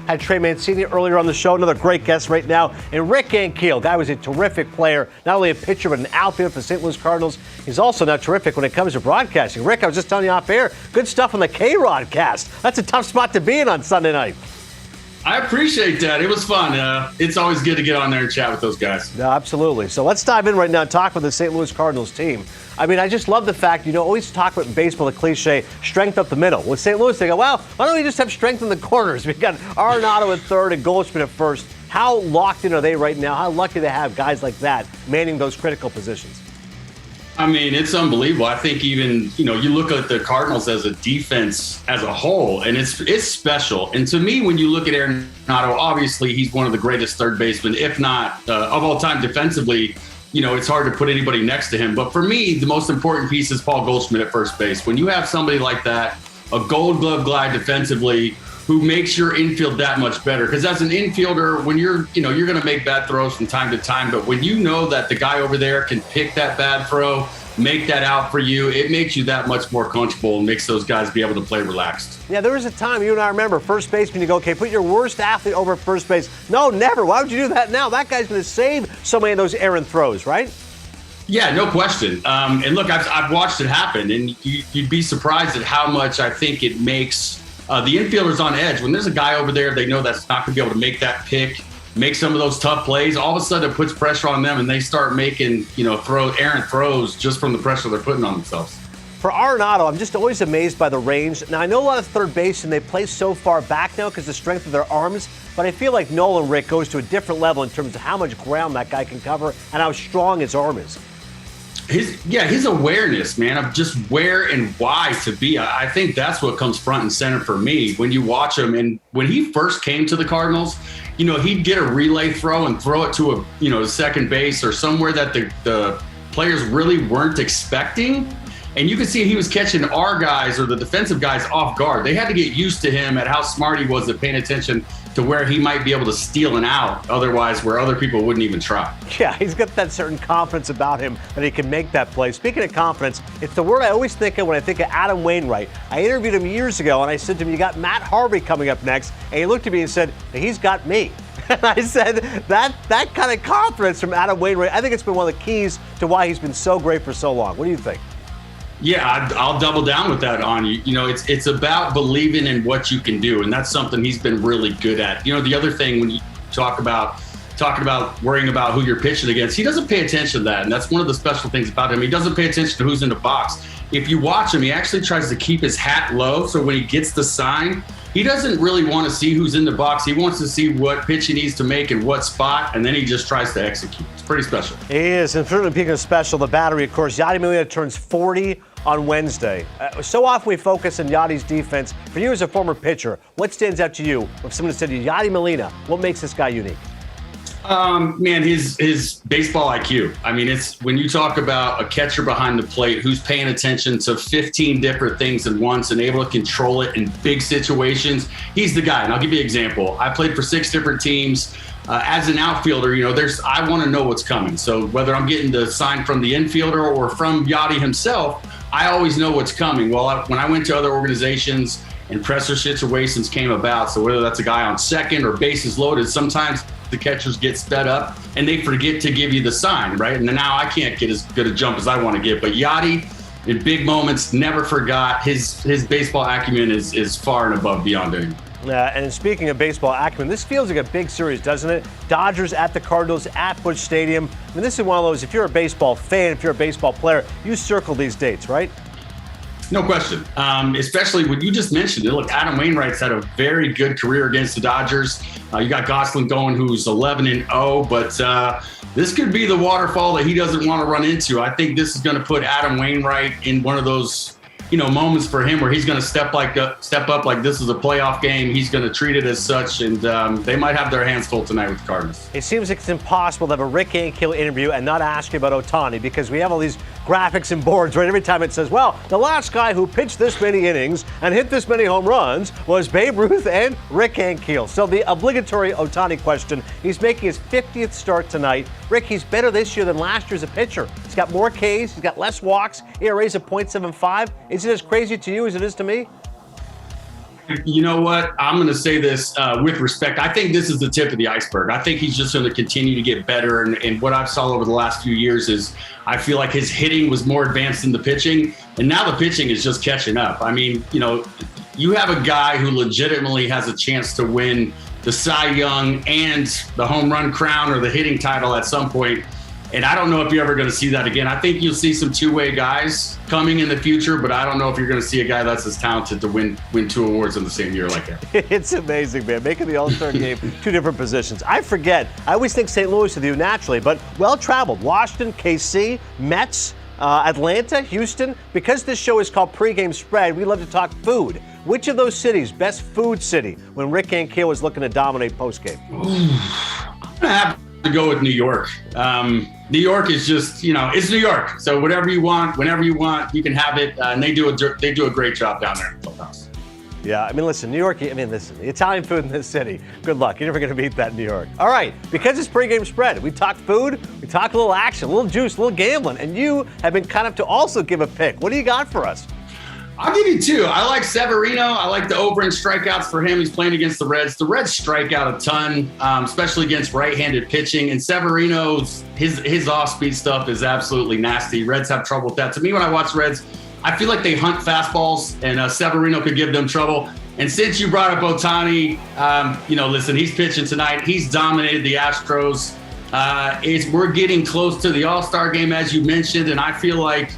Had Trey Mancini earlier on the show, another great guest right now. And Rick Ankiel, guy was a terrific player, not only a pitcher, but an outfielder for the St. Louis Cardinals. He's also now terrific when it comes to broadcasting. Rick, I was just telling you off air, good stuff on the K-Rod cast. That's a tough spot to be in on Sunday night. I appreciate that. It was fun. It's always good to get on there and chat with those guys. No, absolutely. So let's dive in right now and talk with the St. Louis Cardinals team. I mean, I just love the fact, always talk about baseball, the cliche, strength up the middle. With St. Louis, they go, well, why don't we just have strength in the corners? We've got Arenado at third and Goldschmidt at first. How locked in are they right now? How lucky to have guys like that manning those critical positions? I mean, it's unbelievable. I think even, you look at the Cardinals as a defense as a whole, and it's special. And to me, when you look at Arenado, obviously he's one of the greatest third basemen, if not of all time defensively. It's hard to put anybody next to him. But for me, the most important piece is Paul Goldschmidt at first base. When you have somebody like that, a Gold Glove guy defensively, who makes your infield that much better. Because as an infielder, when you're going to make bad throws from time to time, but when you know that the guy over there can pick that bad throw, make that out for you, it makes you that much more comfortable and makes those guys be able to play relaxed. Yeah, there was a time, you and I remember, first baseman, you go, okay, put your worst athlete over at first base. No, never. Why would you do that now? That guy's going to save so many of those errant throws, right? Yeah, no question. And look, I've watched it happen, and you'd be surprised at how much I think it makes the infielders on edge. When there's a guy over there, they know that's not going to be able to make that pick, make some of those tough plays. All of a sudden, it puts pressure on them, and they start making, errant throws just from the pressure they're putting on themselves. For Arenado, I'm just always amazed by the range. Now, I know a lot of third base, and they play so far back now because of the strength of their arms, but I feel like Nolan, Rick, goes to a different level in terms of how much ground that guy can cover and how strong his arm is. His awareness, man, of just where and why to be. I think that's what comes front and center for me when you watch him. And when he first came to the Cardinals, he'd get a relay throw and throw it to a second base or somewhere that the players really weren't expecting. And you could see he was catching our guys or the defensive guys off guard. They had to get used to him at how smart he was at paying attention to where he might be able to steal an out, otherwise where other people wouldn't even try. Yeah, he's got that certain confidence about him that he can make that play. Speaking of confidence, it's the word I always think of when I think of Adam Wainwright. I interviewed him years ago, and I said to him, you got Matt Harvey coming up next, and he looked at me and said, he's got me. And I said, that kind of confidence from Adam Wainwright, I think it's been one of the keys to why he's been so great for so long. What do you think? Yeah, I'll double down with that on you. It's about believing in what you can do, and that's something he's been really good at. The other thing when you talking about worrying about who you're pitching against, he doesn't pay attention to that, and that's one of the special things about him. He doesn't pay attention to who's in the box. If you watch him, he actually tries to keep his hat low, so when he gets the sign, he doesn't really want to see who's in the box. He wants to see what pitch he needs to make in what spot, and then he just tries to execute. It's pretty special. He is, and certainly speaking of special, the battery, of course, Yadi Molina turns 40 on Wednesday. So often we focus on Yadi's defense. For you as a former pitcher, what stands out to you if someone said to you, Yadi Molina, what makes this guy unique? Man, his baseball IQ. I mean, it's when you talk about a catcher behind the plate who's paying attention to 15 different things at once and able to control it in big situations, he's the guy. And I'll give you an example. I played for 6 different teams. As an outfielder, I want to know what's coming. So whether I'm getting the sign from the infielder or from Yadi himself, I always know what's coming. Well, when I went to other organizations and pressure situations came about, so whether that's a guy on second or bases loaded, sometimes the catchers get sped up and they forget to give you the sign, right? And now I can't get as good a jump as I want to get. But Yadi, in big moments, never forgot. His baseball acumen is far and above beyond anything. And speaking of baseball acumen, this feels like a big series, doesn't it? Dodgers at the Cardinals at Busch Stadium. I mean, this is one of those, if you're a baseball fan, if you're a baseball player, you circle these dates, right? No question. Especially when you just mentioned it. Look, Adam Wainwright's had a very good career against the Dodgers. You got Gosselin going, who's 11-0, but this could be the waterfall that he doesn't want to run into. I think this is going to put Adam Wainwright in one of those moments for him where he's going to step up like this is a playoff game. He's going to treat it as such, and they might have their hands full tonight with the Cardinals. It seems like it's impossible to have a Rick Ankiel interview and not ask you about Ohtani because we have all these graphics and boards, right? Every time it says, well, the last guy who pitched this many innings and hit this many home runs was Babe Ruth and Rick Ankiel. So the obligatory Ohtani question, he's making his 50th start tonight. Rick, he's better this year than last year as a pitcher. He's got more Ks, he's got less walks, ERA's of .75. Is it as crazy to you as it is to me? You know what? I'm going to say this with respect. I think this is the tip of the iceberg. I think he's just going to continue to get better. And what I've saw over the last few years is I feel like his hitting was more advanced than the pitching. And now the pitching is just catching up. I mean, you have a guy who legitimately has a chance to win the Cy Young and the home run crown or the hitting title at some point. And I don't know if you're ever going to see that again. I think you'll see some two-way guys coming in the future, but I don't know if you're going to see a guy that's as talented to win 2 awards in the same year like that. It's amazing, man. Making the All-Star game 2 different positions. I forget. I always think St. Louis with you naturally, but well-traveled. Washington, KC, Mets, Atlanta, Houston. Because this show is called Pregame Spread, we love to talk food. Which of those cities, best food city, when Rick Ankiel was looking to dominate postgame? I'm going to have to go with New York. New York is just, it's New York. So whatever you want, whenever you want, you can have it. And they do a great job down there in the clubhouse. Yeah, listen, New York, listen, the Italian food in this city, good luck. You're never going to beat that in New York. All right, because it's Pregame Spread, we talk food, we talk a little action, a little juice, a little gambling, and you have been kind enough to also give a pick. What do you got for us? I'll give you 2. I like Severino. I like the over in strikeouts for him. He's playing against the Reds. The Reds strike out a ton, especially against right-handed pitching. And Severino's his off-speed stuff is absolutely nasty. Reds have trouble with that. To me, when I watch Reds, I feel like they hunt fastballs, and Severino could give them trouble. And since you brought up Ohtani, listen, he's pitching tonight. He's dominated the Astros. We're getting close to the All-Star game, as you mentioned, and I feel like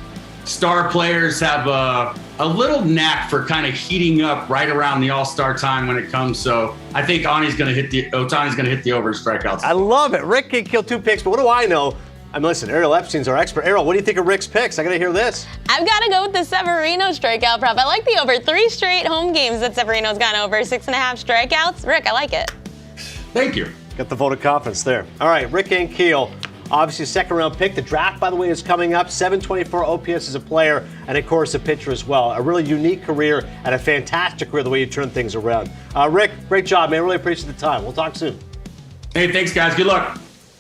star players have a little knack for kind of heating up right around the All-Star time when it comes. So I think Ohtani's going to hit the over in strikeouts. I love it. Rick can kill 2 picks, but what do I know? Listen, Ariel Epstein's our expert. Ariel, what do you think of Rick's picks? I got to hear this. I've got to go with the Severino strikeout prop. I like the over 3 straight home games that Severino's gone over, 6.5 strikeouts. Rick, I like it. Thank you. Got the vote of confidence there. All right, Rick Ankiel. Obviously, a second-round pick. The draft, by the way, is coming up. 724 OPS as a player, and of course, a pitcher as well. A really unique career and a fantastic career, the way you turn things around. Rick, great job, man. Really appreciate the time. We'll talk soon. Hey, thanks, guys. Good luck.